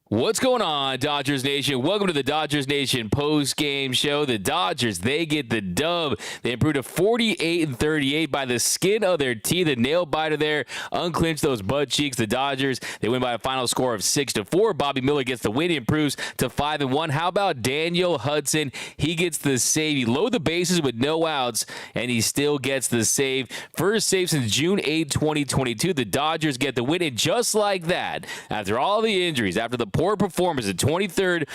What's going on, Dodgers Nation? Welcome to the Dodgers Nation post-game show. The Dodgers, they get the dub. They improved to 48-38 by the skin of their teeth. The nail biter there unclinched those butt cheeks. The Dodgers, they win by a final score of 6-4. Bobby Miller gets the win. He improves to 5-1. How about Daniel Hudson? He gets the save. He loaded the bases with no outs, and he still gets the save. First save since June 8, 2022. The Dodgers get the win, and just like that, after all the injuries, after the poor performance, the 23rd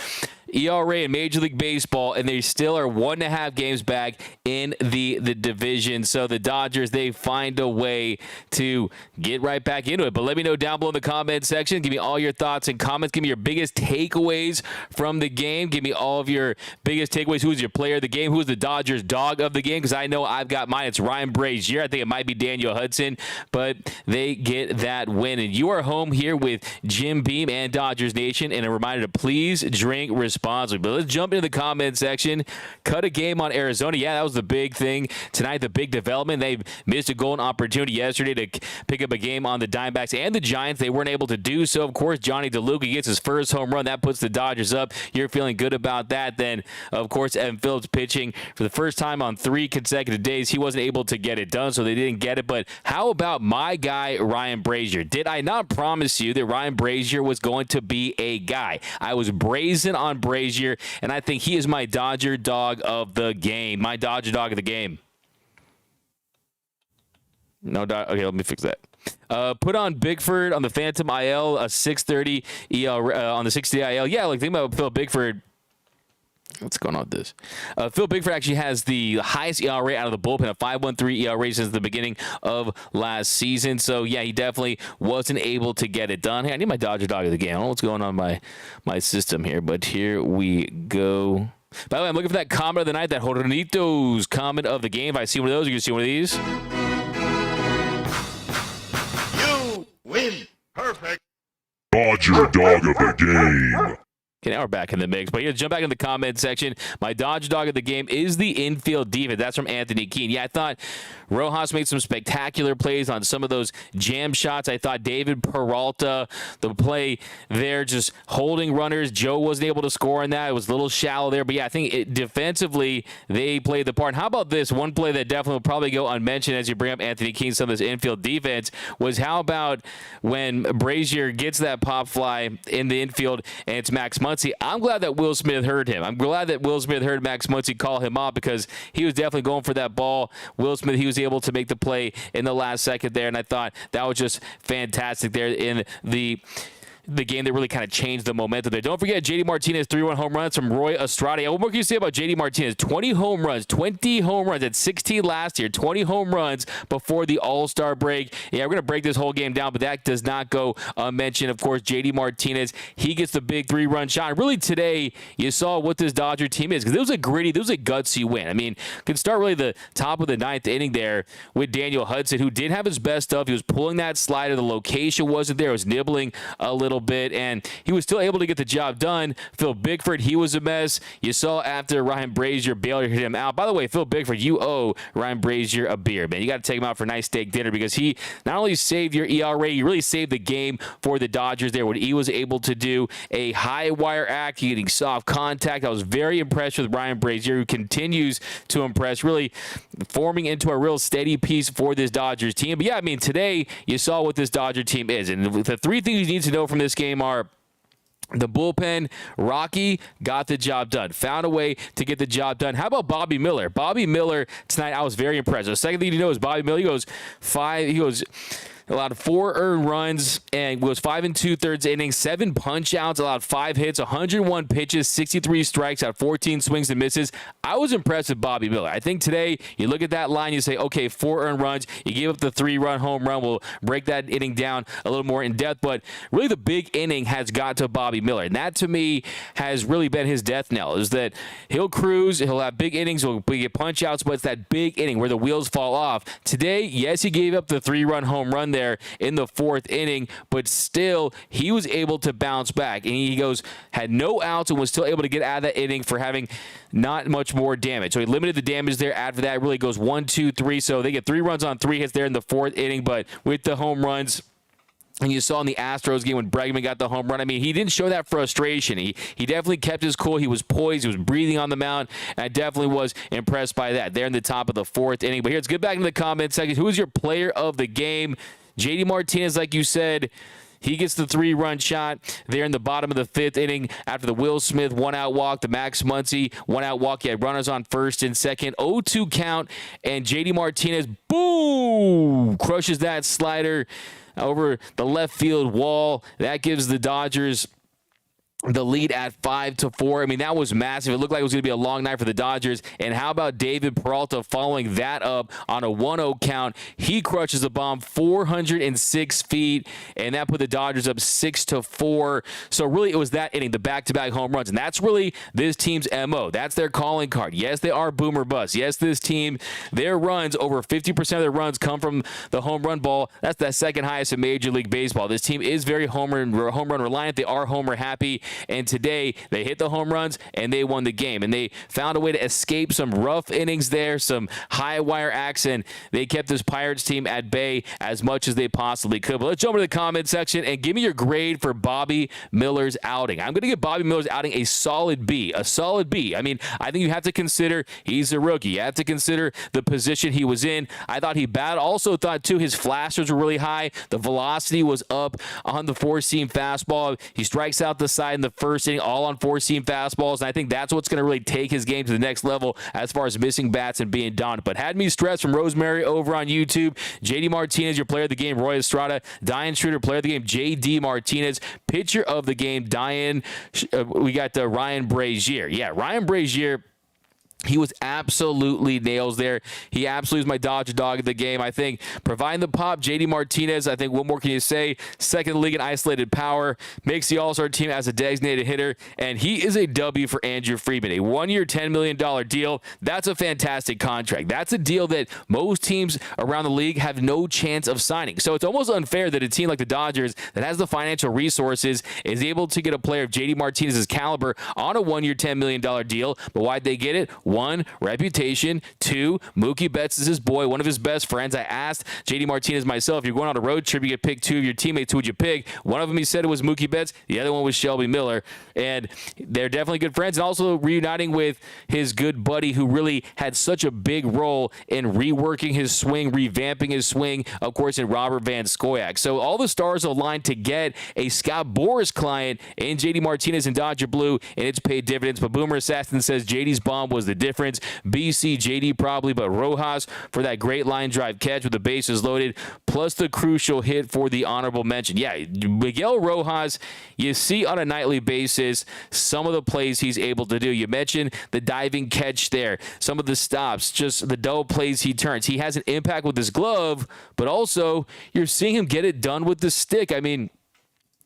ERA in Major League Baseball, and they still are 1.5 games back in the division. So the Dodgers, they find a way to get right back into it. But let me know down below in the comment section. Give me all your thoughts and comments. Give me your biggest takeaways from the game. Give me all of your biggest takeaways. Who's your player of the game? Who's the Dodgers dog of the game? Because I know I've got mine. It's Ryan Brazier. I think it might be Daniel Hudson, but they get that win. And you are home here with Jim Beam and Dodgers Nation. And a reminder to please drink responsibly. But let's jump into the comment section. Cut a game on Arizona. Yeah, that was the big thing tonight, the big development. They missed a golden opportunity yesterday to pick up a game on the Diamondbacks and the Giants. They weren't able to do so. Of course, Johnny DeLuca gets his first home run. That puts the Dodgers up. You're feeling good about that. Then, of course, Evan Phillips pitching for the first time on 3 consecutive days. He wasn't able to get it done, so they didn't get it. But how about my guy, Ryan Brazier? Did I not promise you that Ryan Brazier was going to be a guy? I was brazen on Brazier, and I think he is my Dodger dog of the game. My Dodger dog of the game. Okay, let me fix that. Put on Bigford on the Phantom IL, a 630 EL on the 60 IL. Yeah, like think about Phil Bigford. What's going on with this? Phil Bigford actually has the highest ERA out of the bullpen, a 5.13 ERA since the beginning of last season. So, yeah, he definitely wasn't able to get it done. Hey, I need my Dodger dog of the game. I don't know what's going on my system here, but here we go. By the way, I'm looking for that comment of the night, that Jornito's comment of the game. If I see one of those, you can see one of these. You win. Perfect. Dodger dog of the game. Okay, now we're back in the mix. But yeah, jump back in the comment section. My Dodger dog of the game is the infield defense. That's from Anthony Keene. Yeah, I thought Rojas made some spectacular plays on some of those jam shots. I thought David Peralta, the play there, just holding runners. Joe wasn't able to score on that. It was a little shallow there. But yeah, I think defensively, they played the part. And how about this? One play that definitely will probably go unmentioned as you bring up Anthony Keene, some of this infield defense, was how about when Brazier gets that pop fly in the infield and it's Max Muncy. I'm glad that Will Smith heard him. I'm glad that Will Smith heard Max Muncy call him off, because he was definitely going for that ball. Will Smith, he was able to make the play in the last second there, and I thought that was just fantastic there in the game that really kind of changed the momentum there. Don't forget, J.D. Martinez, 3-1 home runs from Roy Estrada. What more can you say about J.D. Martinez? 20 home runs at 16 last year, 20 home runs before the All-Star break. Yeah, we're going to break this whole game down, but that does not go unmentioned. Of course, J.D. Martinez, he gets the big 3-run shot. And really today, you saw what this Dodger team is, because it was a gritty, it was a gutsy win. I mean, can start really the top of the 9th inning there with Daniel Hudson, who did have his best stuff. He was pulling that slider. The location wasn't there. It was nibbling a little bit, and he was still able to get the job done. Phil Bigford, he was a mess. You saw after Ryan Brazier hit him out. By the way, Phil Bigford, you owe Ryan Brazier a beer, man. You got to take him out for a nice steak dinner, because he not only saved your ERA, he really saved the game for the Dodgers there. What he was able to do, a high wire act, getting soft contact. I was very impressed with Ryan Brazier, who continues to impress, really forming into a real steady piece for this Dodgers team. But yeah, I mean, today you saw what this Dodger team is, and the 3 things you need to know from this game are: the bullpen, Rocky got the job done. Found a way to get the job done. How about Bobby Miller? Bobby Miller tonight, I was very impressed. The second thing you know is Bobby Miller, he allowed 4 earned runs and was 5 2/3 innings, 7 punch outs, allowed 5 hits, 101 pitches, 63 strikes, had 14 swings and misses. I was impressed with Bobby Miller. I think today you look at that line, you say, okay, 4 earned runs. You gave up the 3-run home run. We'll break that inning down a little more in depth, but really the big inning has got to Bobby Miller, and that to me has really been his death knell, is that he'll cruise, he'll have big innings, he'll get punch outs, but it's that big inning where the wheels fall off. Today, yes, he gave up the 3-run home run there in the 4th inning, but still he was able to bounce back, and he had no outs and was still able to get out of that inning for having not much more damage. So he limited the damage there. After that, it really goes 1, 2, 3. So they get 3 runs on 3 hits there in the 4th inning, but with the home runs, And you saw in the Astros game when Bregman got the home run. I mean, he didn't show that frustration. He definitely kept his cool. He was poised. He was breathing on the mound. And I definitely was impressed by that. There in the top of the 4th inning. But here, let's get back into the comment section. Who is your player of the game? JD Martinez, like you said, he gets the 3-run shot there in the bottom of the 5th inning after the Will Smith 1-out walk, the Max Muncy 1-out walk. He had runners on first and second, 0-2 count, and JD Martinez, boom, crushes that slider over the left field wall. That gives the Dodgers the lead at 5-4. I mean, that was massive. It looked like it was going to be a long night for the Dodgers. And how about David Peralta following that up on a 1-0 count? He crushes a bomb 406 feet, and that put the Dodgers up 6-4. So really, it was that inning, the back-to-back home runs. And that's really this team's MO. That's their calling card. Yes, they are boomer bust. Yes, this team, their runs, over 50% of their runs come from the home run ball. That's the second highest in Major League Baseball. This team is very home run reliant. They are homer happy. And today, they hit the home runs, and they won the game. And they found a way to escape some rough innings there, some high-wire acts, and they kept this Pirates team at bay as much as they possibly could. But let's jump into the comment section and give me your grade for Bobby Miller's outing. I'm going to give Bobby Miller's outing a solid B. A solid B. I mean, I think you have to consider he's a rookie. You have to consider the position he was in. I thought he battled. Also thought, too, his flashers were really high. The velocity was up on the four-seam fastball. He strikes out the side in the first inning, all on four-seam fastballs, and I think that's what's going to really take his game to the next level as far as missing bats and being dominant. But had me stressed from Rosemary over on YouTube. JD Martinez, your player of the game, Roy Estrada. Diane Schroeder, player of the game, JD Martinez. Pitcher of the game, Diane. We got Ryan Brazier. Yeah, Ryan Brazier. He was absolutely nails there. He absolutely is my Dodger dog of the game. I think providing the pop, JD Martinez, I think what more can you say? Second in the league in isolated power, makes the All-Star team as a designated hitter, and he is a W for Andrew Friedman. A 1-year, $10 million deal. That's a fantastic contract. That's a deal that most teams around the league have no chance of signing. So it's almost unfair that a team like the Dodgers that has the financial resources is able to get a player of JD Martinez's caliber on a 1-year, $10 million deal. But why'd they get it? 1, reputation. 2, Mookie Betts is his boy, one of his best friends. I asked JD Martinez myself, you're going on a road trip, you get pick 2 of your teammates, who would you pick? One of them, he said it was Mookie Betts. The other one was Shelby Miller. And they're definitely good friends. And also reuniting with his good buddy who really had such a big role in reworking his swing, revamping his swing, of course, in Robert Van Scoyoc. So all the stars aligned to get a Scott Boras client in JD Martinez and Dodger Blue, and it's paid dividends. But Boomer Assassin says JD's bomb was the difference. BC, JD probably, but Rojas for that great line drive catch with the bases loaded, plus the crucial hit for the honorable mention. Yeah, Miguel Rojas, you see on a nightly basis some of the plays he's able to do. You mentioned the diving catch there, some of the stops, just the double plays he turns. He has an impact with his glove, but also you're seeing him get it done with the stick. I mean,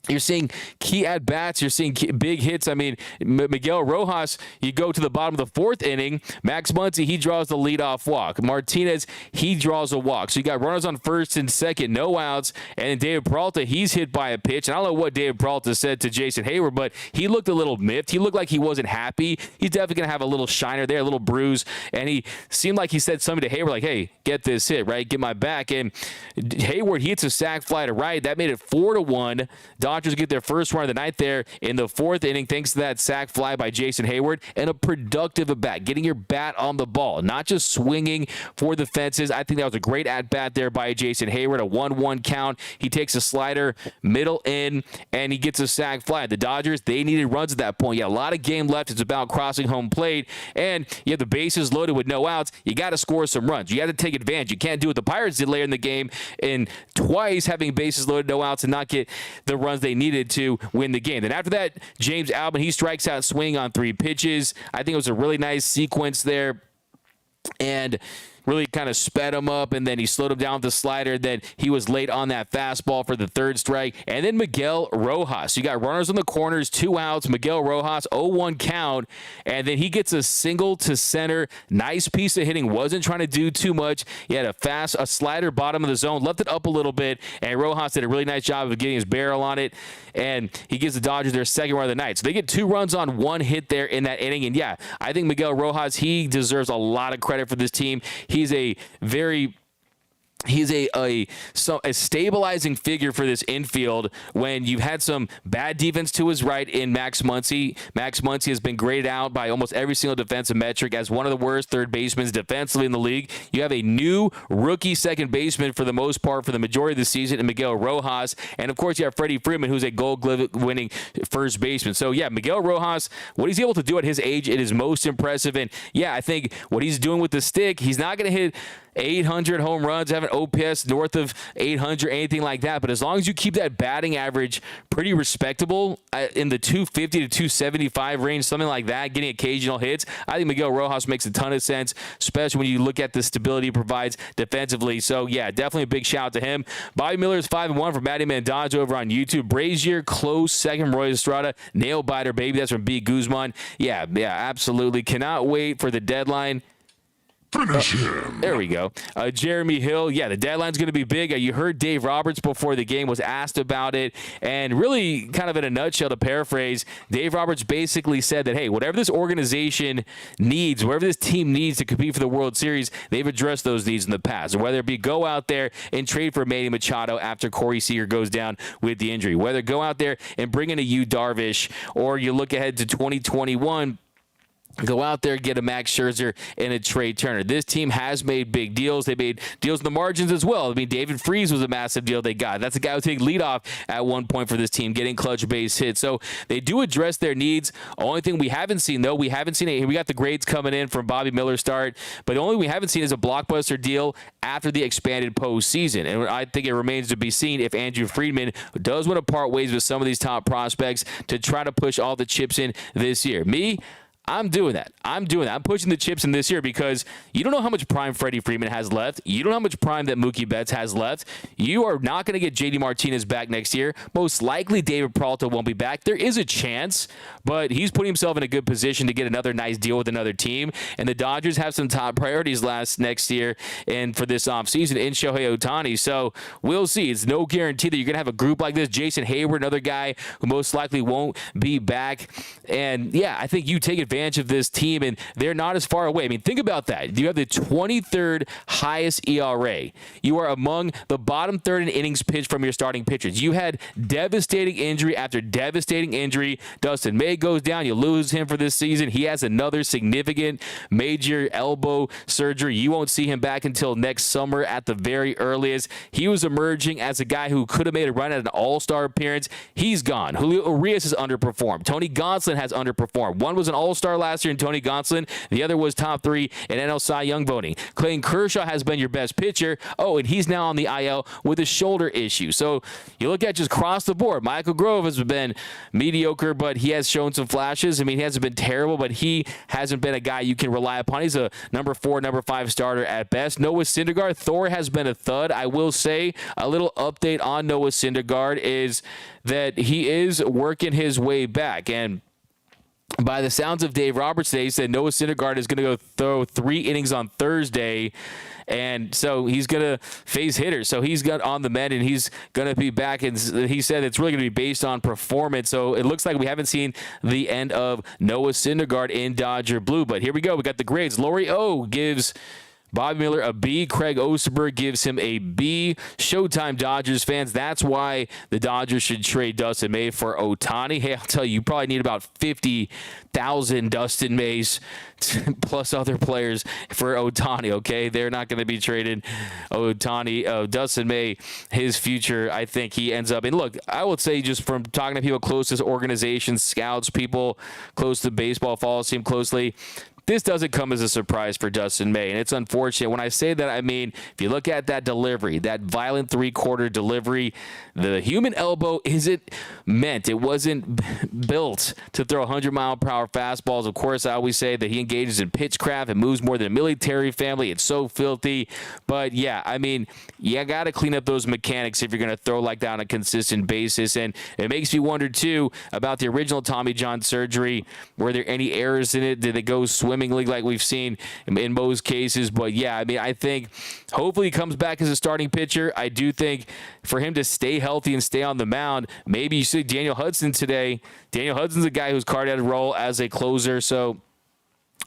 you're seeing key at-bats. You're seeing big hits. I mean, Miguel Rojas, you go to the bottom of the 4th inning. Max Muncy, he draws the leadoff walk. Martinez, he draws a walk. So you got runners on first and second, no outs. And then David Peralta, he's hit by a pitch. And I don't know what David Peralta said to Jason Hayward, but he looked a little miffed. He looked like he wasn't happy. He's definitely going to have a little shiner there, a little bruise. And he seemed like he said something to Hayward like, hey, get this hit, right? Get my back. And Hayward, he hits a sac fly to right. That made it 4-1. Dodgers get their first run of the night there in the 4th inning thanks to that sac fly by Jason Hayward and a productive at-bat, getting your bat on the ball, not just swinging for the fences. I think that was a great at-bat there by Jason Hayward, a 1-1 count. He takes a slider, middle in, and he gets a sac fly. The Dodgers, they needed runs at that point. You got a lot of game left. It's about crossing home plate, and you have the bases loaded with no outs. You got to score some runs. You got to take advantage. You can't do what the Pirates did later in the game and twice having bases loaded, no outs, and not get the runs they needed to win the game. Then after that, James Albin, he strikes out swinging on 3 pitches. I think it was a really nice sequence there. And really kind of sped him up, and then he slowed him down with the slider. Then he was late on that fastball for the 3rd strike. And then Miguel Rojas. You got runners on the corners, 2 outs. Miguel Rojas, 0-1 count. And then he gets a single to center. Nice piece of hitting. Wasn't trying to do too much. He had a slider bottom of the zone, left it up a little bit, and Rojas did a really nice job of getting his barrel on it. And he gives the Dodgers their 2nd run of the night. So they get 2 runs on 1 hit there in that inning. And yeah, I think Miguel Rojas, he deserves a lot of credit for this team. He's a very he's a stabilizing figure for this infield when you've had some bad defense to his right in Max Muncy. Max Muncy has been graded out by almost every single defensive metric as one of the worst third basemen defensively in the league. You have a new rookie second baseman for the most part for the majority of the season in Miguel Rojas. And, of course, you have Freddie Freeman, who's a Gold Glove winning first baseman. So, yeah, Miguel Rojas, what he's able to do at his age, it is most impressive. And, yeah, I think what he's doing with the stick, he's not going to hit 800 home runs, have an OPS north of 800, anything like that. But as long as you keep that batting average pretty respectable in the 250 to 275 range, something like that, getting occasional hits, I think Miguel Rojas makes a ton of sense, especially when you look at the stability he provides defensively. So, yeah, definitely a big shout out to him. Bobby Miller's 5-1 from Matty Mandage over on YouTube. Brazier, close second. Roy Estrada, nail biter, baby. That's from B. Guzman. Yeah, absolutely. Cannot wait for the deadline. Finish him. There we go. Jeremy Hill, yeah, the deadline's going to be big. You heard Dave Roberts before the game was asked about it, and really kind of in a nutshell, to paraphrase, Dave Roberts basically said that, hey, whatever this organization needs, whatever this team needs to compete for the World Series, they've addressed those needs in the past. Whether it be go out there and trade for Manny Machado after Corey Seager goes down with the injury, whether go out there and bring in a Yu Darvish, or you look ahead to 2021, go out there, get a Max Scherzer and a Trey Turner. This team has made big deals. They made deals in the margins as well. I mean, David Freese was a massive deal they got. That's a guy who took leadoff at one point for this team, getting clutch base hits. So they do address their needs. Only thing we haven't seen, though, we got the grades coming in from Bobby Miller's start, but the only thing we haven't seen is a blockbuster deal after the expanded postseason. And I think it remains to be seen if Andrew Friedman does want to part ways with some of these top prospects to try to push all the chips in this year. I'm doing that. I'm pushing the chips in this year because you don't know how much prime Freddie Freeman has left. You don't know how much prime that Mookie Betts has left. You are not going to get JD Martinez back next year. Most likely David Peralta won't be back. There is a chance, but he's putting himself in a good position to get another nice deal with another team. And the Dodgers have some top priorities next year and for this offseason in Shohei Ohtani. So we'll see. It's no guarantee that you're going to have a group like this. Jason Hayward, another guy who most likely won't be back. And, yeah, I think you take advantage of this team, and they're not as far away. I mean, think about that. You have the 23rd highest ERA. You are among the bottom third in innings pitched from your starting pitchers. You had devastating injury after devastating injury. Dustin May goes down. You lose him for this season. He has another significant major elbow surgery. You won't see him back until next summer at the very earliest. He was emerging as a guy who could have made a run at an all-star appearance. He's gone. Julio Urias has underperformed. Tony Gonsolin has underperformed. One was an all-star last year in Tony Gonsolin. The other was top 3 in NL Cy Young voting. Clayton Kershaw has been your best pitcher. Oh, and he's now on the IL with a shoulder issue. So you look at just across the board. Michael Grove has been mediocre, but he has shown some flashes. I mean, he hasn't been terrible, but he hasn't been a guy you can rely upon. He's a number 4, number 5 starter at best. Noah Syndergaard, Thor has been a thud. I will say a little update on Noah Syndergaard is that he is working his way back. And by the sounds of Dave Roberts today, he said Noah Syndergaard is going to go throw 3 innings on Thursday, and so he's going to face hitters. So he's got on the mend, and he's going to be back, and he said it's really going to be based on performance. So it looks like we haven't seen the end of Noah Syndergaard in Dodger Blue. But here we go. We got the grades. Lori O gives Bobby Miller a B. Craig Osterberg gives him a B. Showtime Dodgers fans, that's why the Dodgers should trade Dustin May for Ohtani. Hey, I'll tell you probably need about 50,000 Dustin Mays plus other players for Ohtani, okay? They're not going to be trading Ohtani. Dustin May, his future, I think he ends up. And look, I would say just from talking to people close to this organization, scouts, people close to baseball, follow this team closely, this doesn't come as a surprise for Dustin May, and it's unfortunate. When I say that, I mean, if you look at that delivery, that violent 3-quarter delivery, the human elbow isn't meant. It wasn't built to throw 100-mile-per-hour fastballs. Of course, I always say that he engages in pitchcraft and moves more than a military family. It's so filthy. But, yeah, I mean, you got to clean up those mechanics if you're going to throw like that on a consistent basis. And it makes me wonder, too, about the original Tommy John surgery. Were there any errors in it? Did it go swimmingly like we've seen in most cases? But yeah, I mean, I think hopefully he comes back as a starting pitcher. I do think for him to stay healthy and stay on the mound, maybe you see Daniel Hudson today. Daniel Hudson's a guy who's carved out a role as a closer, so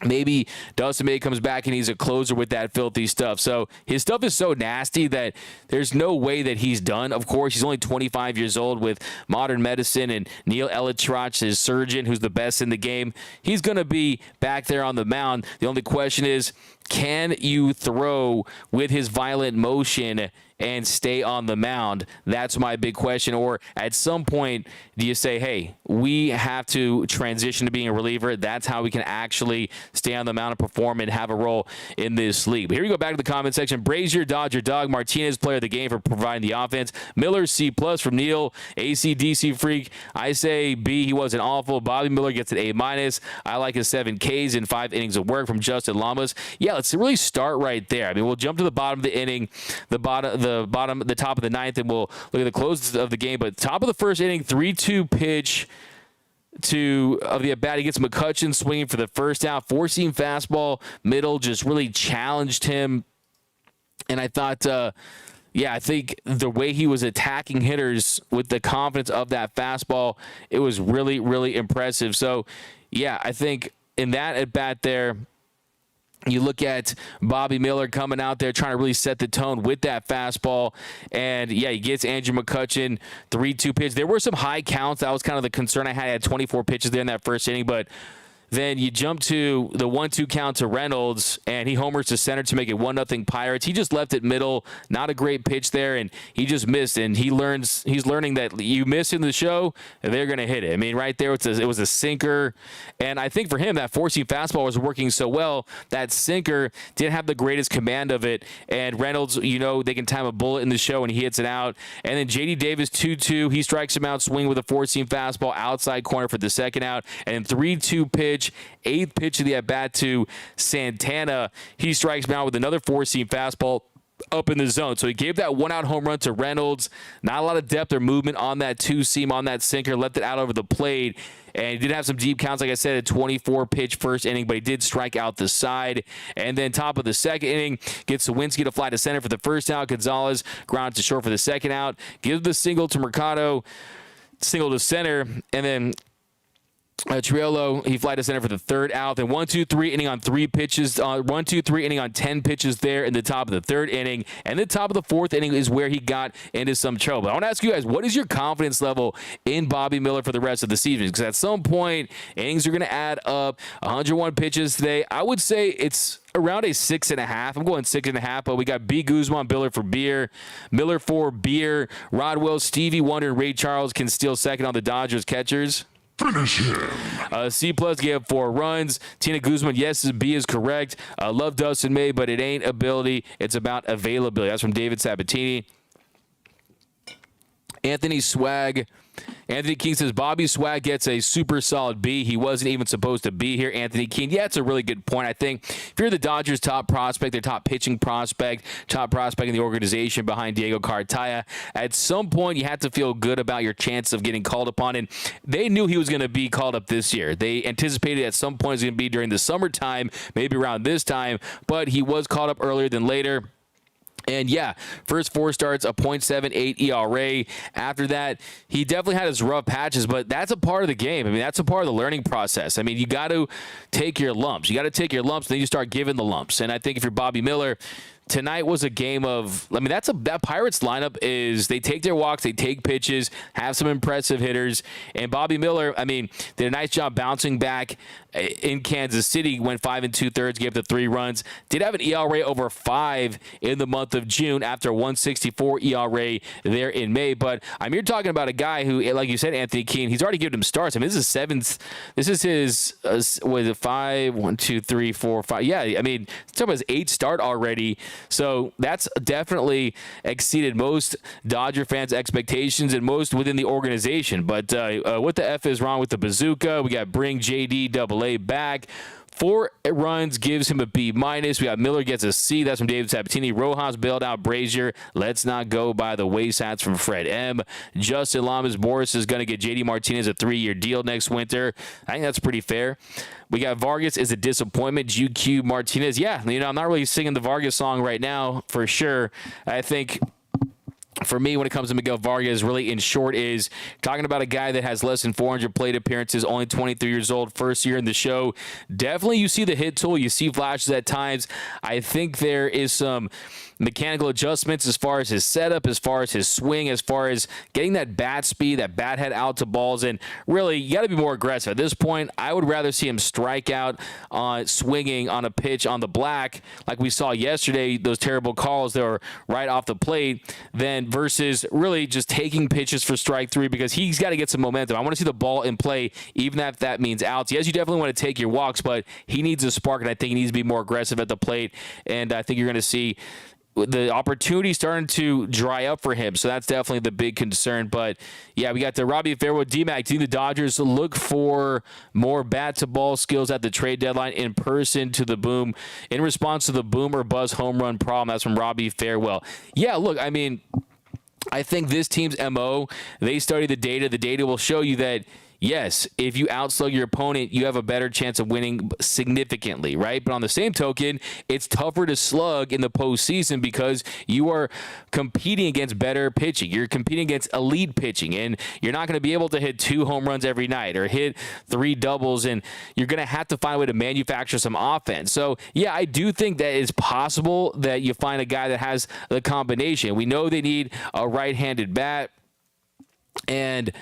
maybe Dustin May comes back and he's a closer with that filthy stuff. So his stuff is so nasty that there's no way that he's done. Of course, he's only 25 years old with modern medicine and Neil Elitrach, his surgeon, who's the best in the game. He's going to be back there on the mound. The only question is, can you throw with his violent motion and stay on the mound? That's my big question. Or at some point, do you say, hey, we have to transition to being a reliever? That's how we can actually stay on the mound and perform and have a role in this league. But here we go back to the comment section. Brazier, Dodger Dog, Martinez, player of the game for providing the offense. Miller, C+ from Neil, ACDC Freak. I say B, he wasn't awful. Bobby Miller gets an A-. I like his 7 Ks in 5 innings of work from Justin Lamas. Yeah, let's really start right there. I mean, we'll jump to the bottom of the inning, the top of the ninth, and we'll look at the close of the game. But top of the first inning, 3-2 pitch of the at-bat. He gets McCutchen swinging for the first out. Four-seam fastball, middle, just really challenged him. And I thought, I think the way he was attacking hitters with the confidence of that fastball, it was really, really impressive. So, yeah, I think in that at-bat there, you look at Bobby Miller coming out there trying to really set the tone with that fastball. And, yeah, he gets Andrew McCutchen, 3-2 pitch. There were some high counts. That was kind of the concern I had. I had 24 pitches there in that first inning. But then you jump to the 1-2 count to Reynolds, and he homers to center to make it 1-0 Pirates. He just left it middle. Not a great pitch there, and he just missed. And he's learning that you miss in the show, they're going to hit it. I mean, right there, it was a sinker. And I think for him, that four-seam fastball was working so well. That sinker didn't have the greatest command of it. And Reynolds, they can time a bullet in the show, and he hits it out. And then J.D. Davis, 2-2. He strikes him out, swing with a four-seam fastball, outside corner for the second out. And 3-2 pitch. 8th pitch of the at-bat to Santana. He strikes him out with another four-seam fastball up in the zone. So he gave that one-out home run to Reynolds. Not a lot of depth or movement on that two-seam, on that sinker. Left it out over the plate. And he did have some deep counts, like I said, a 24-pitch first inning, but he did strike out the side. And then top of the second inning, gets Sawinski to fly to center for the first out. Gonzalez ground to short for the second out. Gives the single to Mercado, single to center, and then Triolo, he fly to center for the third out. Then 1-2-3 inning on 3 pitches. 1-2-3 inning on 10 pitches there in the top of the third inning. And the top of the fourth inning is where he got into some trouble. I want to ask you guys, what is your confidence level in Bobby Miller for the rest of the season? Because at some point, innings are going to add up. 101 pitches today. I would say it's around a 6.5. I'm going 6.5, but we got B. Guzman, Miller for beer. Rodwell, Stevie Wonder, and Ray Charles can steal second on the Dodgers catchers. Finish him. C+ gave 4 runs. Tina Guzman, yes, B is correct. Love Dustin May, but it ain't ability. It's about availability. That's from David Sabatini. Anthony King says, Bobby Swag gets a super solid B. He wasn't even supposed to be here. Anthony King, yeah, it's a really good point. I think if you're the Dodgers' top prospect, their top pitching prospect, top prospect in the organization behind Diego Cartaya, at some point you have to feel good about your chance of getting called upon. And they knew he was going to be called up this year. They anticipated at some point it was going to be during the summertime, maybe around this time, but he was called up earlier than later. And yeah, first 4 starts, a .78 ERA. After that, he definitely had his rough patches, but that's a part of the game. I mean, that's a part of the learning process. I mean, you got to take your lumps. You got to take your lumps, then you start giving the lumps. And I think if you're Bobby Miller, tonight was a game of, I mean, that Pirates lineup is, they take their walks, they take pitches, have some impressive hitters. And Bobby Miller, I mean, did a nice job bouncing back in Kansas City, went 5 2/3, gave the 3 runs. Did have an ERA over 5 in the month of June after 1.64 ERA there in May. But you're talking about a guy who, like you said, Anthony Keene, he's already given him starts. I mean, this is his, was it 5, 1, 2, 3, 4, 5? Yeah, I mean, it's talking about his 8th start already. So that's definitely exceeded most Dodger fans' expectations and most within the organization. But what the F is wrong with the bazooka? We got bring JD AA back. 4 runs gives him a B-. We got Miller gets a C. That's from David Sabatini. Rojas bailed out Brazier. Let's not go by the wayside from Fred M. Justin Lamas Boris is going to get JD Martinez a 3-year deal next winter. I think that's pretty fair. We got Vargas is a disappointment. GQ Martinez. Yeah, I'm not really singing the Vargas song right now for sure. I think for me, when it comes to Miguel Vargas, really in short, is talking about a guy that has less than 400 plate appearances, only 23 years old, first year in the show. Definitely you see the hit tool. You see flashes at times. I think there is some mechanical adjustments as far as his setup, as far as his swing, as far as getting that bat speed, that bat head out to balls. And really, you got to be more aggressive. At this point, I would rather see him strike out on swinging on a pitch on the black, like we saw yesterday, those terrible calls that were right off the plate, than versus really just taking pitches for strike three, because he's got to get some momentum. I want to see the ball in play, even if that means outs. Yes, you definitely want to take your walks, but he needs a spark, and I think he needs to be more aggressive at the plate. And I think you're going to see the opportunity starting to dry up for him. So that's definitely the big concern. But yeah, we got the Robbie Fairwood D-Mac. Do the Dodgers look for more bat to ball skills at the trade deadline in person to the boom, in response to the boom or buzz home run problem? That's from Robbie Fairwell. Yeah, look, I mean, I think this team's MO, they study the data. The data will show you that, yes, if you outslug your opponent, you have a better chance of winning significantly, right? But on the same token, it's tougher to slug in the postseason because you are competing against better pitching. You're competing against elite pitching, and you're not going to be able to hit 2 home runs every night or hit 3 doubles, and you're going to have to find a way to manufacture some offense. So, yeah, I do think that it's possible that you find a guy that has the combination. We know they need a right-handed bat, and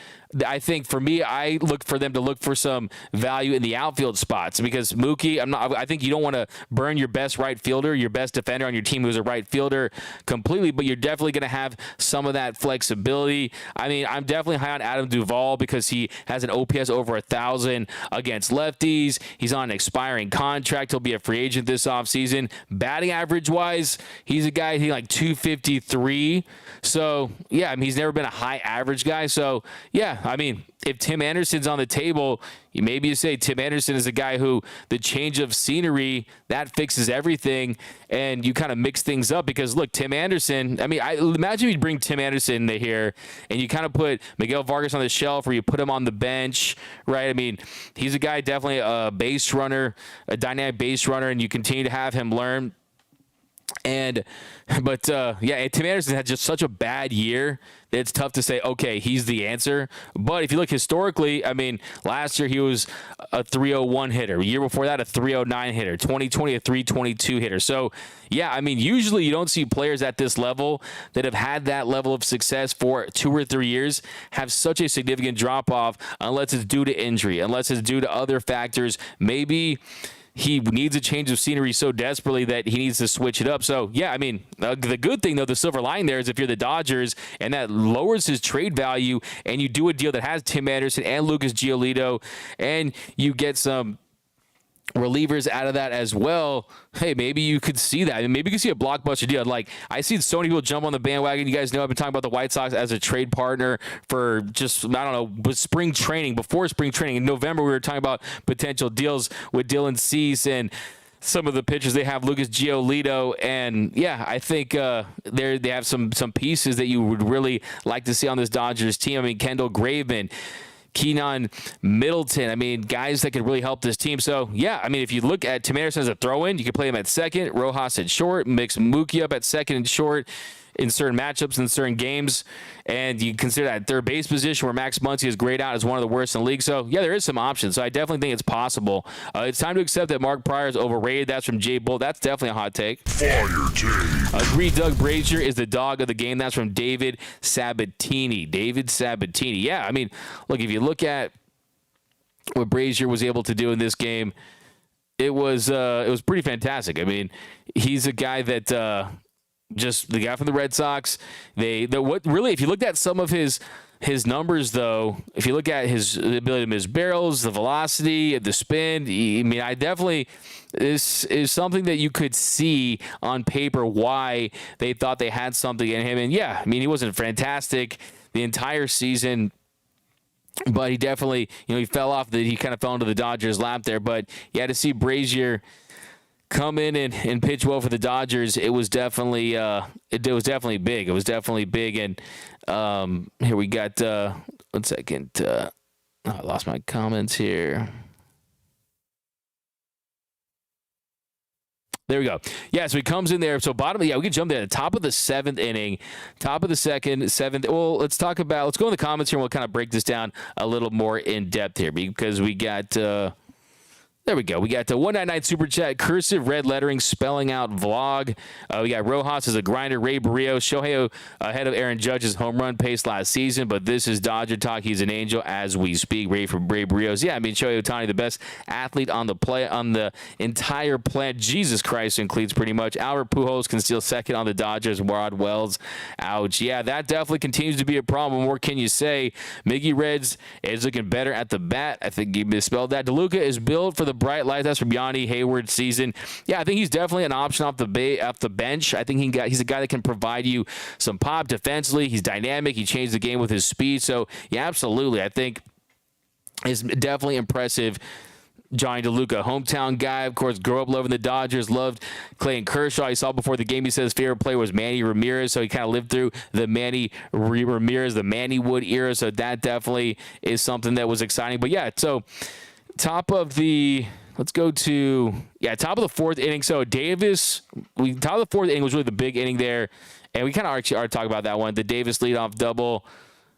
I think for me, I look for them to look for some value in the outfield spots, because Mookie, I think you don't want to burn your best right fielder, your best defender on your team who's a right fielder completely, but you're definitely going to have some of that flexibility. I mean, I'm definitely high on Adam Duvall because he has an OPS over 1,000 against lefties. He's on an expiring contract. He'll be a free agent this offseason. Batting average wise, he's a guy, like 253. So, yeah, I mean, he's never been a high average guy. So, yeah, I mean, if Tim Anderson's on the table, maybe you say Tim Anderson is a guy who the change of scenery, that fixes everything, and you kind of mix things up because, look, Tim Anderson, I mean, imagine you bring Tim Anderson in here and you kind of put Miguel Vargas on the shelf or you put him on the bench, right? I mean, he's a guy, definitely a base runner, a dynamic base runner, and you continue to have him learn. But Tim Anderson had just such a bad year that it's tough to say, okay, he's the answer. But if you look historically, I mean, last year he was a 301 hitter. The year before that, a 309 hitter. 2020, a 322 hitter. So, yeah, I mean, usually you don't see players at this level that have had that level of success for 2 or 3 years have such a significant drop-off unless it's due to injury, unless it's due to other factors. Maybe he needs a change of scenery so desperately that he needs to switch it up. So, yeah, I mean, the good thing, though, the silver lining there is if you're the Dodgers and that lowers his trade value and you do a deal that has Tim Anderson and Lucas Giolito and you get some relievers out of that as well, hey, maybe you could see that. I mean, maybe you could see a blockbuster deal. Like, I see so many people jump on the bandwagon. You guys know I've been talking about the White Sox as a trade partner for just, I don't know, with spring training, before spring training. In November, we were talking about potential deals with Dylan Cease and some of the pitchers they have, Lucas Giolito, and yeah, I think they have some pieces that you would really like to see on this Dodgers team. I mean, Kendall Graveman, Keenan Middleton, I mean, guys that could really help this team. So, yeah, I mean, if you look at Tim Anderson as a throw-in, you can play him at second, Rojas at short, mix Mookie up at second and short in certain matchups in certain games, and you consider that third base position where Max Muncy is grayed out as one of the worst in the league. So, yeah, there is some options. So I definitely think it's possible. It's time to accept that Mark Pryor is overrated. That's from Jay Bull. That's definitely a hot take. Fire take. Agree, Doug Brazier is the dog of the game. That's from David Sabatini. David Sabatini. Yeah, I mean, look, if you look at what Brazier was able to do in this game, it was pretty fantastic. I mean, he's a guy that just the guy from the Red Sox. What really, if you looked at some of his numbers, though, if you look at his ability to miss barrels, the velocity, the spin, I mean, I definitely, this is something that you could see on paper why they thought they had something in him. And yeah, I mean, he wasn't fantastic the entire season, but he definitely, he fell off. He kind of fell into the Dodgers' lap there. But you had to see Brazier come in and pitch well for the Dodgers. It was definitely big. It was definitely big. And here we got 1 second. I lost my comments here. There we go. Yeah, so he comes in there. So bottom, yeah, we can jump there. Top of the 7th inning, top of the 2nd, 7th. Well, let's go in the comments here and we'll kind of break this down a little more in depth here because we got, there we go. We got the 199 Super Chat, cursive red lettering, spelling out vlog. We got Rojas as a grinder, Ray Barrios, Shohei ahead of Aaron Judge's home run pace last season, but this is Dodger talk. He's an angel as we speak. Ray Barrios. Yeah, I mean, Shohei Ohtani, the best athlete on the entire planet. Jesus Christ in cleats pretty much. Albert Pujols can steal second on the Dodgers. Rod Wells, ouch. Yeah, that definitely continues to be a problem. What more can you say? Miggy Reds is looking better at the bat. I think you misspelled that. DeLuca is built for the bright lights. That's from Yanni Hayward's season. Yeah, I think he's definitely an option off the bench. I think he's a guy that can provide you some pop defensively. He's dynamic. He changed the game with his speed. So, yeah, absolutely. I think it's definitely impressive. Johnny DeLuca, hometown guy, of course, grew up loving the Dodgers, loved Clayton Kershaw. He saw before the game, he said his favorite player was Manny Ramirez, so he kind of lived through the Manny Ramirez, the Manny Wood era, so that definitely is something that was exciting. But, yeah, so top of the 4th inning. So Davis, top of the 4th inning was really the big inning there, and we kind of already talked about that one. The Davis leadoff double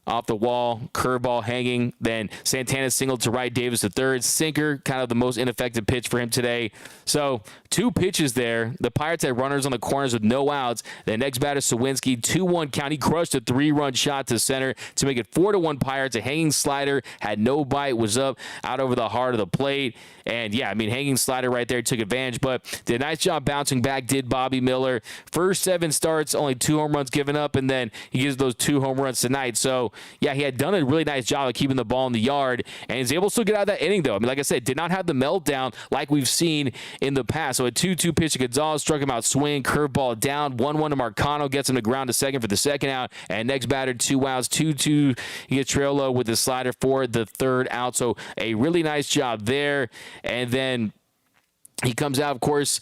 off the wall, curveball hanging, then Santana singled to right, Davis to third, sinker, kind of the most ineffective pitch for him today. So 2 pitches there. The Pirates had runners on the corners with no outs. The next batter, Sawinski, 2-1 count. He crushed a 3-run shot to center to make it 4-1 Pirates. A hanging slider, had no bite, was up out over the heart of the plate. And, yeah, I mean, hanging slider right there, took advantage. But did a nice job bouncing back, did Bobby Miller. First 7 starts, only 2 home runs given up, and then he gives those 2 home runs tonight. So, yeah, he had done a really nice job of keeping the ball in the yard, and he's able to still get out of that inning, though. I mean, like I said, did not have the meltdown like we've seen in the past. So a 2-2 pitch to Gonzalez, struck him out swing, curveball down, 1-1 to Marcano, gets him to ground to second for the second out, and next batter, 2 outs, 2-2. He gets Triolo with the slider for the third out. So a really nice job there. And then he comes out, of course,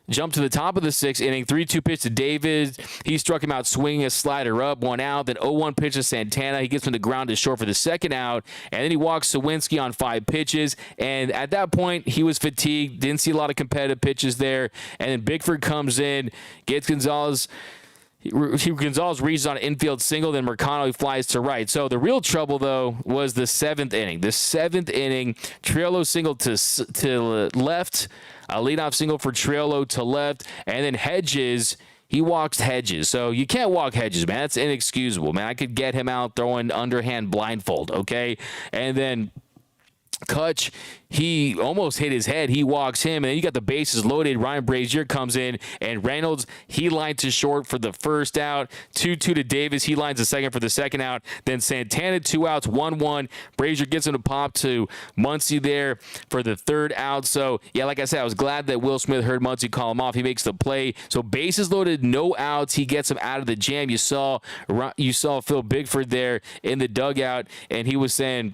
jumped to the top of the 6th inning, 3-2 pitch to David. He struck him out swinging a slider up, 1 out. Then 0-1 pitch to Santana. He gets him to ground to short for the second out. And then he walks Sawinski on 5 pitches. And at that point, he was fatigued. Didn't see a lot of competitive pitches there. And then Bickford comes in, gets Gonzalez. Gonzalez reaches on an infield single, then Marcano flies to right. So the real trouble, though, was the 7th inning. The 7th inning, Triolo single to left, a leadoff single for Triolo to left, and then Hedges, he walks Hedges. So you can't walk Hedges, man. That's inexcusable, man. I could get him out throwing underhand blindfold, okay? And then Kutch, he almost hit his head. He walks him, and then you got the bases loaded. Ryan Brazier comes in, and Reynolds, he lines to short for the first out. 2-2 to Davis. He lines the second for the second out. Then Santana, 2 outs, 1-1. Brazier gets him to pop to Muncy there for the third out. So, yeah, like I said, I was glad that Will Smith heard Muncy call him off. He makes the play. So bases loaded, no outs. He gets him out of the jam. You saw Phil Bickford there in the dugout, and he was saying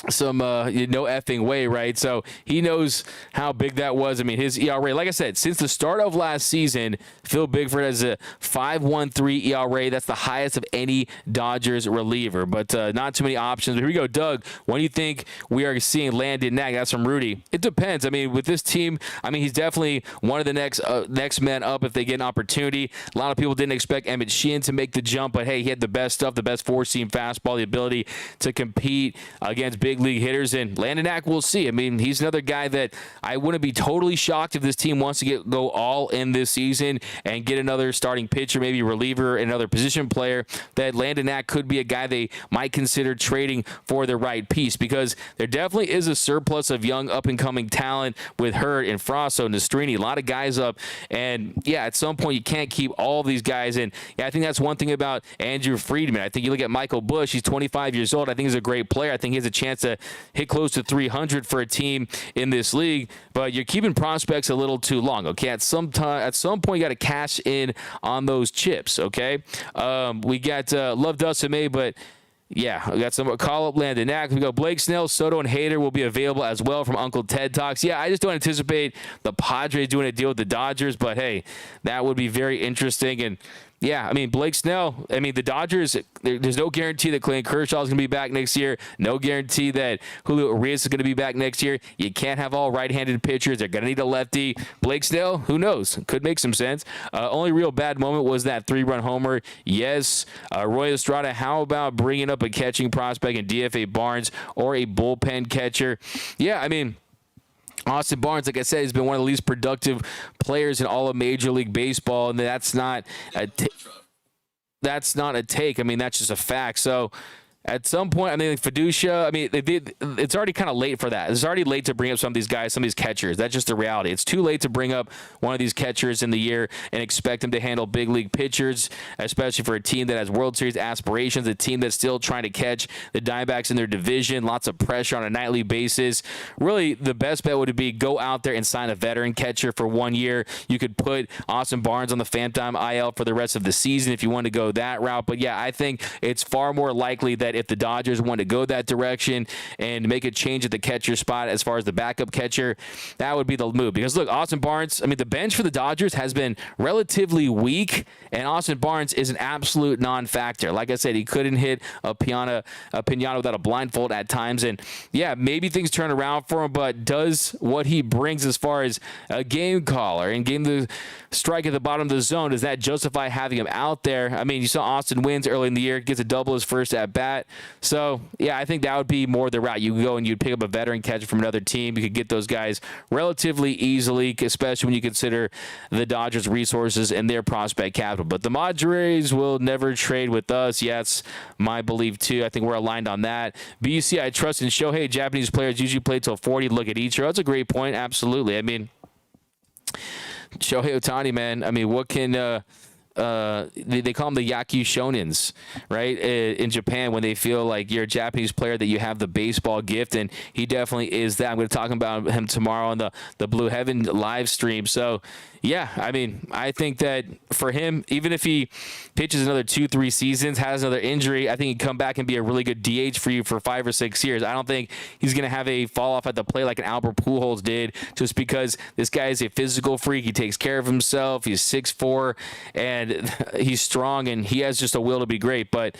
some no effing way, right? So he knows how big that was. I mean, his ERA, like I said, since the start of last season, Phil Bickford has a 5.13 ERA. That's the highest of any Dodgers reliever, but not too many options. But here we go, Doug. When do you think we are seeing Landon Knack? That's from Rudy. It depends. I mean, with this team, I mean, he's definitely one of the next men up if they get an opportunity. A lot of people didn't expect Emmett Sheehan to make the jump, but hey, he had the best stuff, the best four-seam fastball, the ability to compete against big league hitters, and Landon Knack, we'll see. I mean, he's another guy that I wouldn't be totally shocked if this team wants to go all in this season and get another starting pitcher, maybe reliever, another position player, that Landon Knack could be a guy they might consider trading for the right piece, because there definitely is a surplus of young up-and-coming talent with Hurt and Frasso, Nastrini, a lot of guys up, and yeah, at some point you can't keep all these guys in. Yeah, I think that's one thing about Andrew Friedman. I think you look at Michael Busch, he's 25 years old. I think he's a great player. I think he has a chance to hit close to 300 for a team in this league, but you're keeping prospects a little too long, okay? At some point, you got to cash in on those chips, okay? We got love Dustin May, but yeah, we got some call-up Landon Knack. We got Blake Snell, Soto, and Hader will be available as well from Uncle Ted Talks. Yeah, I just don't anticipate the Padres doing a deal with the Dodgers, but hey, that would be very interesting. And Yeah, I mean, Blake Snell, I mean, the Dodgers, there's no guarantee that Clayton Kershaw is going to be back next year. No guarantee that Julio Urias is going to be back next year. You can't have all right-handed pitchers. They're going to need a lefty. Blake Snell, who knows? Could make some sense. Only real bad moment was that 3-run homer. Yes, Roy Estrada, how about bringing up a catching prospect in DFA Barnes or a bullpen catcher? Yeah, I mean, Austin Barnes, like I said, has been one of the least productive players in all of Major League Baseball, and that's not a take. I mean, that's just a fact. So at some point, I mean, like Fiducia, I mean, it's already kind of late for that. It's already late to bring up some of these guys, some of these catchers. That's just the reality. It's too late to bring up one of these catchers in the year and expect them to handle big league pitchers, especially for a team that has World Series aspirations, a team that's still trying to catch the Diamondbacks in their division, lots of pressure on a nightly basis. Really, the best bet would be go out there and sign a veteran catcher for 1 year. You could put Austin Barnes on the Phantom IL for the rest of the season if you want to go that route. But yeah, I think it's far more likely that if the Dodgers want to go that direction and make a change at the catcher spot as far as the backup catcher, that would be the move. Because look, Austin Barnes, I mean, the bench for the Dodgers has been relatively weak, and Austin Barnes is an absolute non-factor. Like I said, he couldn't hit a pinata without a blindfold at times. And yeah, maybe things turn around for him, but does what he brings as far as a game caller and game the strike at the bottom of the zone, does that justify having him out there? I mean, you saw Austin wins early in the year, gets a double his first at bat. So, yeah, I think that would be more the route. You go and you'd pick up a veteran catcher from another team. You could get those guys relatively easily, especially when you consider the Dodgers' resources and their prospect capital. But the Padres will never trade with us. Yeah, it's my belief, too. I think we're aligned on that. BC, I trust in Shohei. Japanese players usually play till 40. Look at Ichiro. That's a great point. Absolutely. I mean, Shohei Ohtani, man. I mean, what can they call them the Yaku Shonins, right? In Japan, when they feel like you're a Japanese player, that you have the baseball gift, and he definitely is that. I'm going to talk about him tomorrow on the Blue Heaven live stream. So, yeah, I mean, I think that for him, even if he pitches another 2-3 seasons, has another injury, I think he'd come back and be a really good DH for you for 5 or 6 years. I don't think he's going to have a fall off at the plate like an Albert Pujols did, just because this guy is a physical freak. He takes care of himself. He's 6'4", and he's strong, and he has just a will to be great. But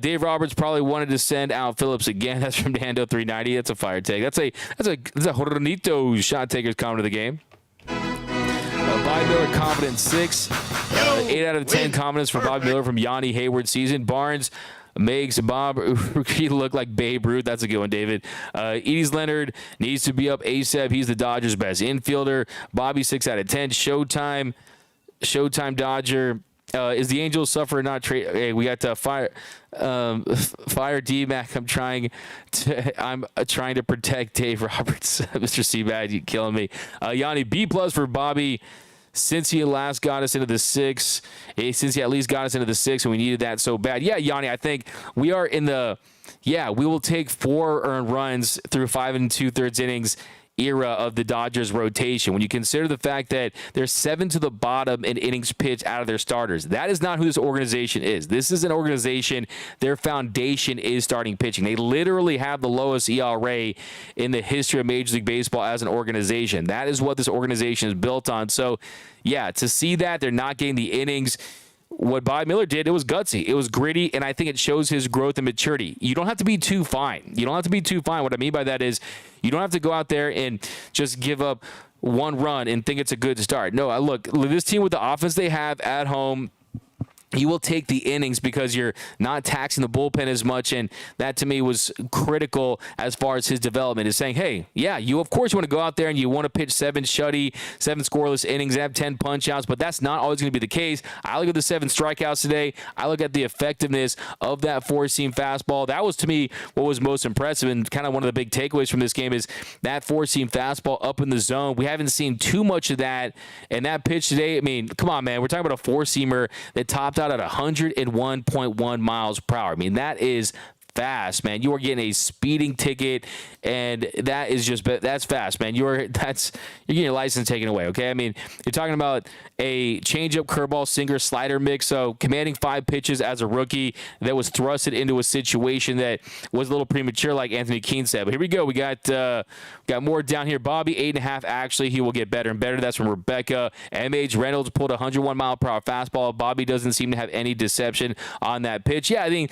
Dave Roberts probably wanted to send out Phillips again. That's from Dando 390. That's a fire take. That's a Jornito shot taker's comment of the game. Bobby Miller confidence 6. 8 out of 10 confidence for Bobby Miller from Yanni Hayward season. Barnes makes Bob Urquidy look like Babe Ruth. That's a good one, David. Edie's Leonard needs to be up ASAP. He's the Dodgers' best infielder. Bobby 6 out of 10. Showtime Dodger. Is the Angels suffer or not trade? Hey, we got to fire D-Mac. I'm trying to protect Dave Roberts. Mr. Seabad, you killing me. Yanni, B+ for Bobby. Since he last got us into the 6, since he at least got us into the 6, and we needed that so bad. Yeah, Yanni, I think we are in the, we will take 4 earned runs through 5 2/3 innings era of the Dodgers rotation. When you consider the fact that they're 7 to the bottom in innings pitched out of their starters, that is not who this organization is. This is an organization, their foundation is starting pitching. They literally have the lowest ERA in the history of Major League Baseball as an organization. That is what this organization is built on. So, yeah, to see that they're not getting the innings, what Bobby Miller did, it was gutsy. It was gritty, and I think it shows his growth and maturity. You don't have to be too fine. What I mean by that is you don't have to go out there and just give up 1 run and think it's a good start. No, look, this team with the offense they have at home, you will take the innings because you're not taxing the bullpen as much, and that to me was critical as far as his development, is saying, hey, yeah, you of course you want to go out there and you want to pitch 7 scoreless innings, have 10 punch outs, but that's not always going to be the case. I look at the 7 strikeouts today. I look at the effectiveness of that 4-seam fastball. That was, to me, what was most impressive, and kind of one of the big takeaways from this game is that 4-seam fastball up in the zone. We haven't seen too much of that, and that pitch today, I mean, come on, man. We're talking about a 4-seamer that topped out at 101.1 miles per hour. I mean, that is fast, man. You are getting a speeding ticket, and that's fast, man. You're getting your license taken away, okay? I mean, you're talking about a changeup, curveball, sinker, slider mix, so commanding 5 pitches as a rookie that was thrusted into a situation that was a little premature, like Anthony Keene said. But here we go. We got more down here. Bobby, 8.5. Actually, he will get better and better. That's from Rebecca. MH Reynolds pulled a 101-mile-per-hour fastball. Bobby doesn't seem to have any deception on that pitch. Yeah, I think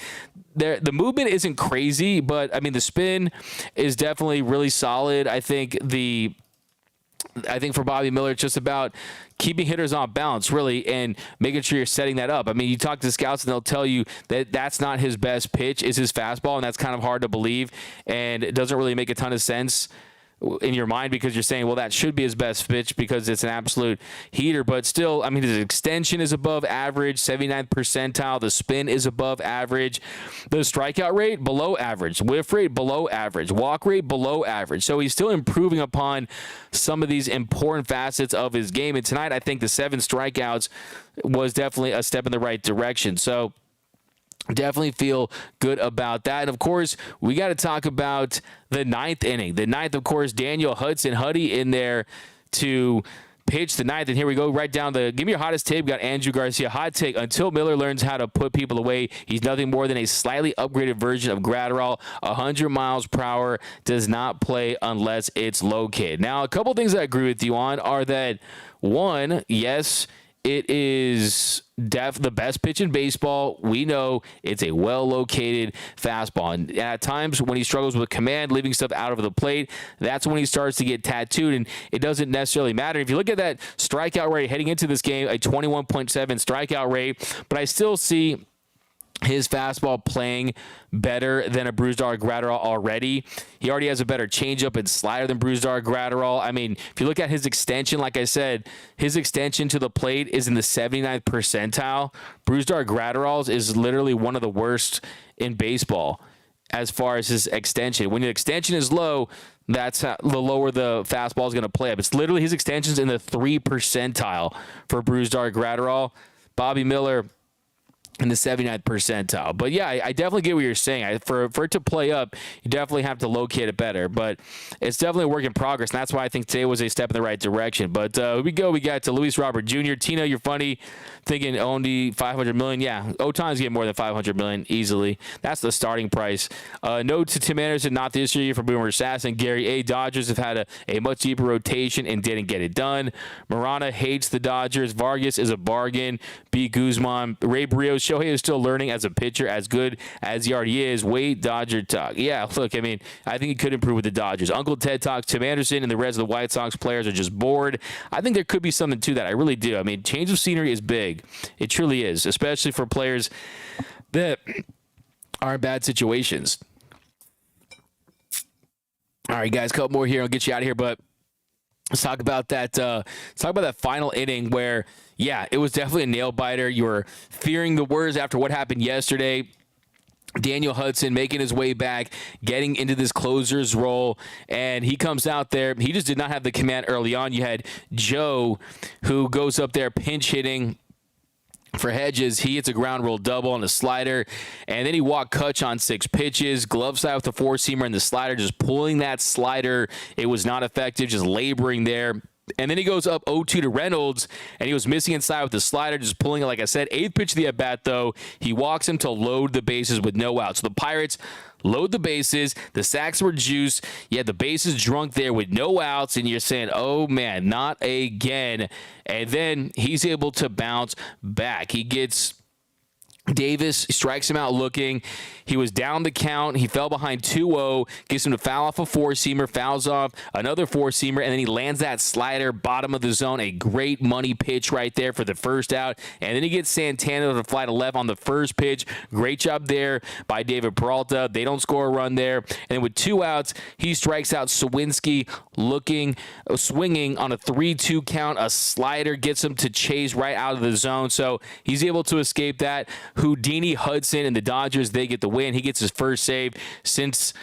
the movement isn't crazy, but, I mean, the spin is definitely really solid. I think for Bobby Miller, it's just about keeping hitters on balance, really, and making sure you're setting that up. I mean, you talk to scouts, and they'll tell you that that's not his best pitch, is his fastball, and that's kind of hard to believe, and it doesn't really make a ton of sense in your mind because you're saying, well, that should be his best pitch because it's an absolute heater. But still, I mean, his extension is above average, 79th percentile. The spin is above average. The strikeout rate, below average. Whiff rate, below average. Walk rate, below average. So he's still improving upon some of these important facets of his game. And tonight, I think the 7 strikeouts was definitely a step in the right direction. So definitely feel good about that. And, of course, we got to talk about the 9th inning. The 9th, of course, Daniel Huddy in there to pitch the 9th. And here we go, right down give me your hottest take. We got Andrew Garcia. Hot take: until Miller learns how to put people away, he's nothing more than a slightly upgraded version of Gratterall. 100 miles per hour does not play unless it's located. Now, a couple things I agree with you on are that, one, yes, it is the best pitch in baseball. We know it's a well-located fastball. And at times when he struggles with command, leaving stuff out of the plate, that's when he starts to get tattooed, and it doesn't necessarily matter. If you look at that strikeout rate heading into this game, a 21.7 strikeout rate, but I still see his fastball playing better than a Brusdar Gratterall already. He already has a better changeup and slider than Brusdar Gratterall. I mean, if you look at his extension, like I said, his extension to the plate is in the 79th percentile. Brusdar Gratterall's is literally one of the worst in baseball as far as his extension. When your extension is low, that's the lower the fastball is going to play up. It's literally his extension's in the 3 percentile for Brusdar Gratterall. Bobby Miller in the 79th percentile. But yeah, I definitely get what you're saying. For it to play up, you definitely have to locate it better. But it's definitely a work in progress, and that's why I think today was a step in the right direction. But here we go. We got to Luis Robert Jr. Tina, you're funny, thinking only $500 million. Yeah, Ohtani's get more than $500 million easily. That's the starting price. Note to Tim Anderson, not this year for Boomer Assassin. Gary A. Dodgers have had a much deeper rotation and didn't get it done. Marana hates the Dodgers. Vargas is a bargain. B. Guzman. Ray Brios. Shohei is still learning as a pitcher, as good as he already is. Wait, Dodger talk. Yeah, look, I mean, I think he could improve with the Dodgers. Uncle Ted talks. Tim Anderson and the rest of the White Sox players are just bored. I think there could be something to that. I really do. I mean, change of scenery is big. It truly is, especially for players that are in bad situations. All right, guys, a couple more here. I'll get you out of here, but let's talk about that. Let's talk about that final inning where, yeah, it was definitely a nail biter. You were fearing the worst after what happened yesterday. Daniel Hudson making his way back, getting into this closer's role, and he comes out there. He just did not have the command early on. You had Joe, who goes up there pinch hitting for Hedges. He hits a ground rule double on a slider, and then he walked Kutch on 6 pitches, glove side with the 4-seamer and the slider, just pulling that slider. It was not effective, just laboring there. And then he goes up 0-2 to Reynolds, and he was missing inside with the slider, just pulling it, like I said. 8th pitch of the at-bat, though. He walks him to load the bases with no outs. So the Pirates load the bases. The sacks were juiced. You had the bases drunk there with no outs, and you're saying, oh, man, not again. And then he's able to bounce back. He gets Davis, strikes him out looking. He was down the count. He fell behind 2-0, gets him to foul off a 4-seamer, fouls off another 4-seamer, and then he lands that slider, bottom of the zone. A great money pitch right there for the first out. And then he gets Santana to fly to left on the first pitch. Great job there by David Peralta. They don't score a run there. And with 2 outs, he strikes out Sawinski swinging on a 3-2 count. A slider gets him to chase right out of the zone. So he's able to escape that. Houdini Hudson and the Dodgers, they get the win. He gets his first save since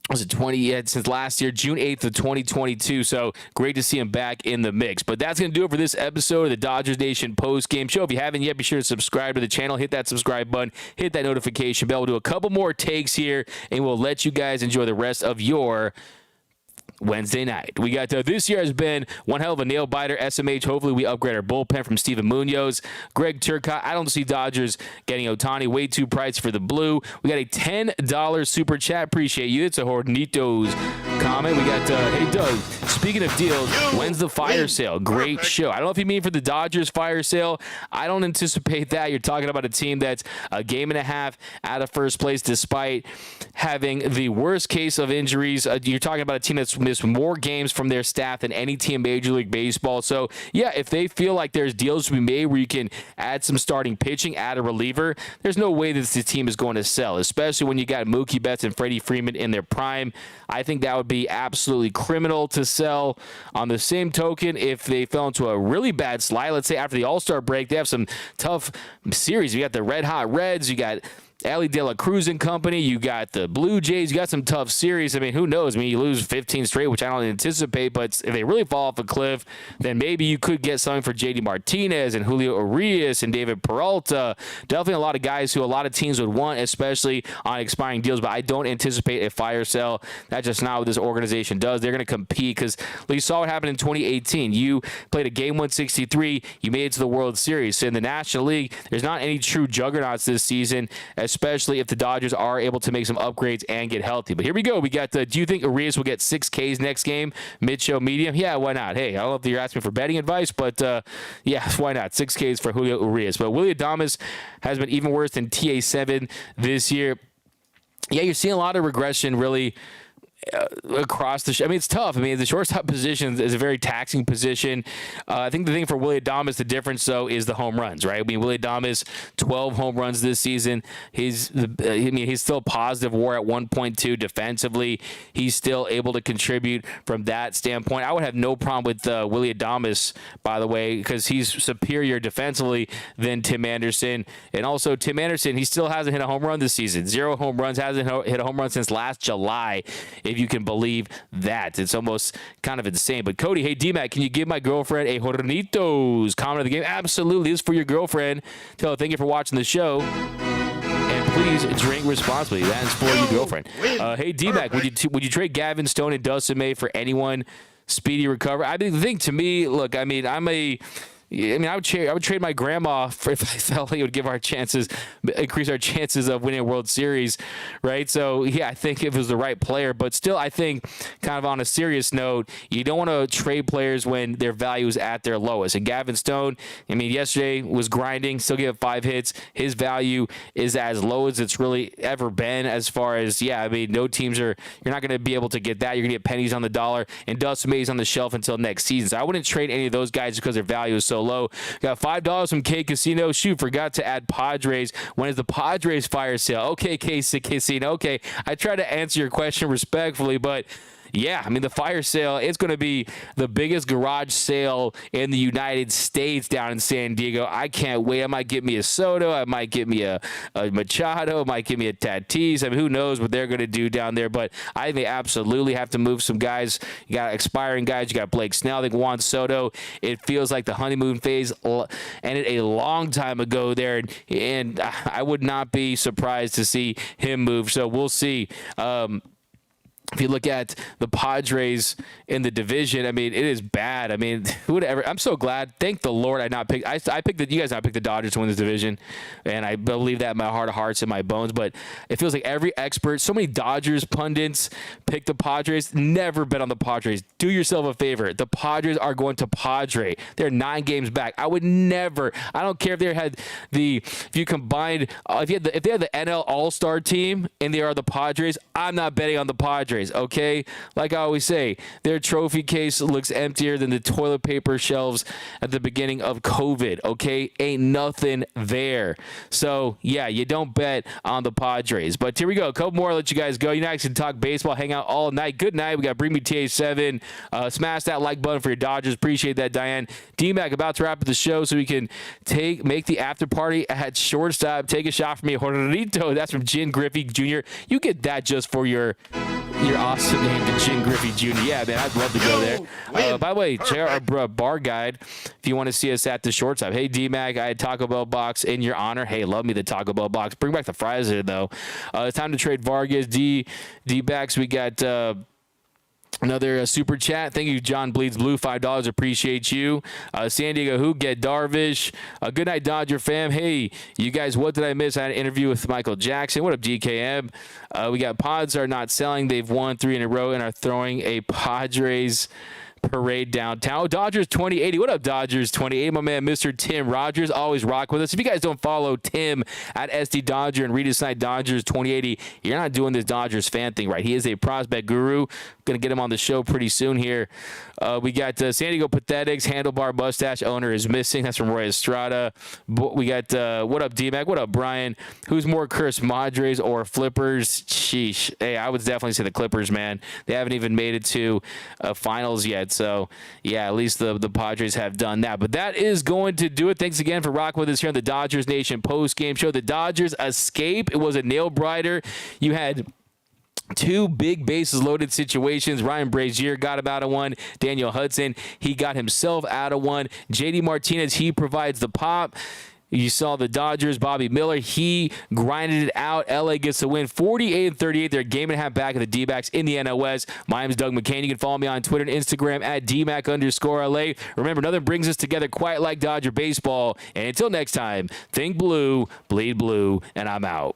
was it 20 yet since last year, June 8th of 2022. So great to see him back in the mix. But that's going to do it for this episode of the Dodgers Nation post-game show. If you haven't yet, be sure to subscribe to the channel. Hit that subscribe button. Hit that notification bell. We'll do a couple more takes here, and we'll let you guys enjoy the rest of your Wednesday night. We got this year has been one hell of a nail biter. SMH, hopefully we upgrade our bullpen from Steven Munoz. Greg Turcotte, I don't see Dodgers getting Ohtani. Way too pricey for the blue. We got a $10 super chat. Appreciate you. It's a Hornitos comment. We got, hey Doug, speaking of deals, when's the fire sale? Great show. I don't know if you mean for the Dodgers fire sale. I don't anticipate that. You're talking about a team that's a game and a half out of first place despite having the worst case of injuries. You're talking about a team that's missed more games from their staff than any team in Major League Baseball. So, yeah, if they feel like there's deals to be made where you can add some starting pitching, add a reliever, there's no way that the team is going to sell, especially when you got Mookie Betts and Freddie Freeman in their prime. I think that would be absolutely criminal to sell. On the same token, if they fell into a really bad slide, let's say after the All-Star break, they have some tough series. You got the Red Hot Reds, you got Ellie De La Cruz and company. You got the Blue Jays. You got some tough series. I mean, who knows? I mean, you lose 15 straight, which I don't anticipate. But if they really fall off a cliff, then maybe you could get something for JD Martinez and Julio Urias and David Peralta. Definitely a lot of guys who a lot of teams would want, especially on expiring deals. But I don't anticipate a fire sale. That's just not what this organization does. They're going to compete because you saw what happened in 2018. You played a game 163. You made it to the World Series. So in the National League, there's not any true juggernauts this season, especially if the Dodgers are able to make some upgrades and get healthy. But here we go. We got do you think Urias will get 6 Ks next game? Mid-show medium? Yeah, why not? Hey, I don't know if you're asking for betting advice, but yeah, why not? 6 Ks for Julio Urias. But Willie Adames has been even worse than TA7 this year. Yeah, you're seeing a lot of regression really across the I mean, it's tough. I mean, the shortstop position is a very taxing position. I think the thing for Willie Adames, the difference, though, is the home runs, right? I mean, Willie Adames, 12 home runs this season. He's still positive WAR at 1.2 defensively. He's still able to contribute from that standpoint. I would have no problem with Willie Adames, by the way, because he's superior defensively than Tim Anderson. And also, Tim Anderson, he still hasn't hit a home run this season. 0 home runs, hasn't hit a home run since last July, if you can believe that. It's almost kind of insane. But Cody, hey, D-Mac, can you give my girlfriend a Hornitos comment of the game? Absolutely. This is for your girlfriend. Tell her thank you for watching the show. And please drink responsibly. That is for your girlfriend. Hey, D-Mac, would you trade Gavin Stone and Dustin May for anyone speedy recovery? I mean, the thing to me, look, I mean, I would trade my grandma if I felt like it would increase our chances of winning a World Series, right? So, yeah, I think if it was the right player. But still, I think kind of on a serious note, you don't want to trade players when their value is at their lowest. And Gavin Stone, I mean, yesterday was grinding, still gave 5 hits. His value is as low as it's really ever been as far as, yeah, I mean, no teams you're not going to be able to get that. You're going to get pennies on the dollar. And Dustin May's on the shelf until next season. So I wouldn't trade any of those guys because their value is so low. Got $5 from K Casino. Shoot, forgot to add Padres. When is the Padres fire sale? Okay, K Casino. Okay, I tried to answer your question respectfully, but yeah, I mean, the fire sale, it's going to be the biggest garage sale in the United States down in San Diego. I can't wait. I might get me a Soto. I might get me a Machado. I might get me a Tatis. I mean, who knows what they're going to do down there. But I think they absolutely have to move some guys. You got expiring guys. You got Blake Snell. I think Juan Soto, it feels like the honeymoon phase ended a long time ago there. And I would not be surprised to see him move. So we'll see. If you look at the Padres in the division, I mean, it is bad. I mean, who would ever? I'm so glad. Thank the Lord I not picked. I picked you guys not picked the Dodgers to win this division, and I believe that in my heart of hearts and my bones. But it feels like every expert, so many Dodgers pundits pick the Padres. Never bet on the Padres. Do yourself a favor. The Padres are going to Padre. They're 9 games back. I would never. I don't care if they had if you combined if they had the NL All-Star team and they are the Padres. I'm not betting on the Padres. Okay, like I always say, their trophy case looks emptier than the toilet paper shelves at the beginning of COVID. Okay, ain't nothing there. So yeah, you don't bet on the Padres. But here we go, a couple more. I'll let you guys go. You guys can talk baseball, hang out all night. Good night. We got Bring Me TA7. Smash that like button for your Dodgers. Appreciate that, Diane. D-Mac about to wrap up the show so we can make the after party at shortstop. Take a shot from me, Hornito. That's from Jin Griffey Jr. You get that just for your your awesome name to Jim Griffey Jr. Yeah, man, I'd love to go there. By the way, check out our bar guide if you want to see us at the shortstop. Hey, D-Mac, I had Taco Bell box in your honor. Hey, love me the Taco Bell box. Bring back the fries there, though. It's time to trade Vargas. D-backs, we got... another super chat. Thank you, John Bleeds Blue, $5. Appreciate you. San Diego Who, get Darvish. Good night, Dodger fam. Hey, you guys, what did I miss? I had an interview with Michael Jackson. What up, DKM? We got Pods are not selling. They've won 3 in a row and are throwing a Padres parade downtown. Dodgers 2080. What up, Dodgers 2080? My man, Mr. Tim Rogers, always rock with us. If you guys don't follow Tim at SD Dodger and read his site Dodgers 2080, you're not doing this Dodgers fan thing right. He is a prospect guru. Going to get him on the show pretty soon here. We got San Diego Pathetics. Handlebar mustache owner is missing. That's from Roy Estrada. We got what up, D-Mac? What up, Brian? Who's more cursed, Madres or Flippers? Sheesh. Hey, I would definitely say the Clippers, man. They haven't even made it to finals yet. So, yeah, at least the Padres have done that. But that is going to do it. Thanks again for rocking with us here on the Dodgers Nation post-game show. The Dodgers escape. It was a nail-biter. You had 2 big bases loaded situations. Ryan Brazier got him out of one. Daniel Hudson, he got himself out of one. JD Martinez, he provides the pop. You saw the Dodgers, Bobby Miller, he grinded it out. LA gets the win 48-38. They're a game and a half back of the D-backs in the NOS. My name is Doug McCain. You can follow me on Twitter and Instagram at DMAC_LA. Remember, nothing brings us together quite like Dodger baseball. And until next time, think blue, bleed blue, and I'm out.